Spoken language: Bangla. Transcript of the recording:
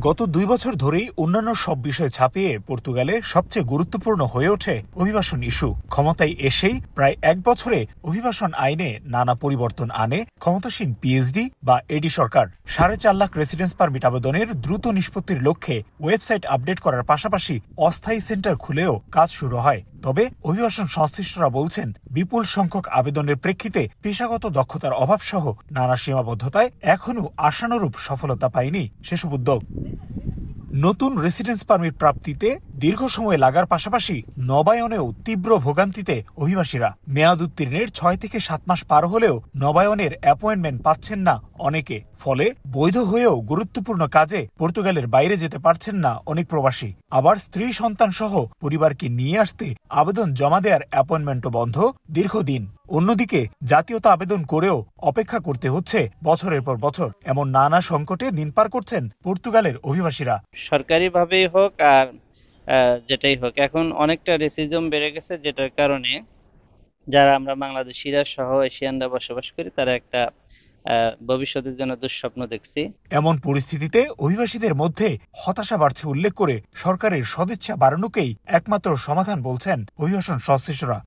গত ২ বছর ধরেই অন্যান্য সব বিষয় ছাপিয়ে পর্তুগালে সবচেয়ে গুরুত্বপূর্ণ হয়ে ওঠে অভিবাসন ইস্যু। ক্ষমতায় এসেই প্রায় ১ বছরে অভিবাসন আইনে নানা পরিবর্তন আনে ক্ষমতাসীন পিএইচডি বা এডি সরকার। ৪.৫ লাখ রেসিডেন্স পারমিট আবেদনের দ্রুত নিষ্পত্তির লক্ষ্যে ওয়েবসাইট আপডেট করার পাশাপাশি অস্থায়ী সেন্টার খুলেও কাজ শুরু হয়। তবে অভিবাসন সংশ্লিষ্টরা বলছেন, বিপুল সংখ্যক আবেদনের প্রেক্ষিতে পেশাগত দক্ষতার অভাবসহ নানা সীমাবদ্ধতায় এখনও আশানুরূপ সফলতা পায়নি সেসব উদ্যোগ। নতুন রেসিডেন্স পারমিট প্রাপ্তিতে দীর্ঘ সময় লাগার পাশাপাশি নবায়নেও তীব্র ভোগান্তিতে অভিবাসীরা। মেয়াদ উত্তীর্ণের ৬ থেকে ৭ মাস পার হলেও নবায়নের অ্যাপয়েন্টমেন্ট পাচ্ছেন না অনেকে। ফলে বৈধ হয়েও গুরুত্বপূর্ণ কাজে পর্তুগালের বাইরে যেতে পারছেন না অনেক প্রবাসী। আবার স্ত্রী সন্তান সহ পরিবারকে নিয়ে আসতে আবেদন জমা দেওয়ার অ্যাপয়েন্টমেন্টও বন্ধ দীর্ঘদিন। অন্যদিকে জাতীয়তা আবেদন করেও অপেক্ষা করতে হচ্ছে বছরের পর বছর। এমন নানা সংকটে দিন পার করছেন পর্তুগালের অভিবাসীরা। সরকারিভাবেই হোক আর যেটাই হোক, এখন অনেকটা রেসিজম বেড়ে গেছে, যেটার কারণে যারা আমরা বাংলাদেশিরা সহ এশিয়ানরা বসবাস করি তারা একটা ভবিষ্যতের জন্য দুঃস্বপ্ন দেখছি। এমন পরিস্থিতিতে অভিবাসীদের মধ্যে হতাশা বাড়ছে উল্লেখ করে সরকারের সদিচ্ছা বাড়ানোকেই একমাত্র সমাধান বলছেন অভিবাসন সংশ্লিষ্টরা।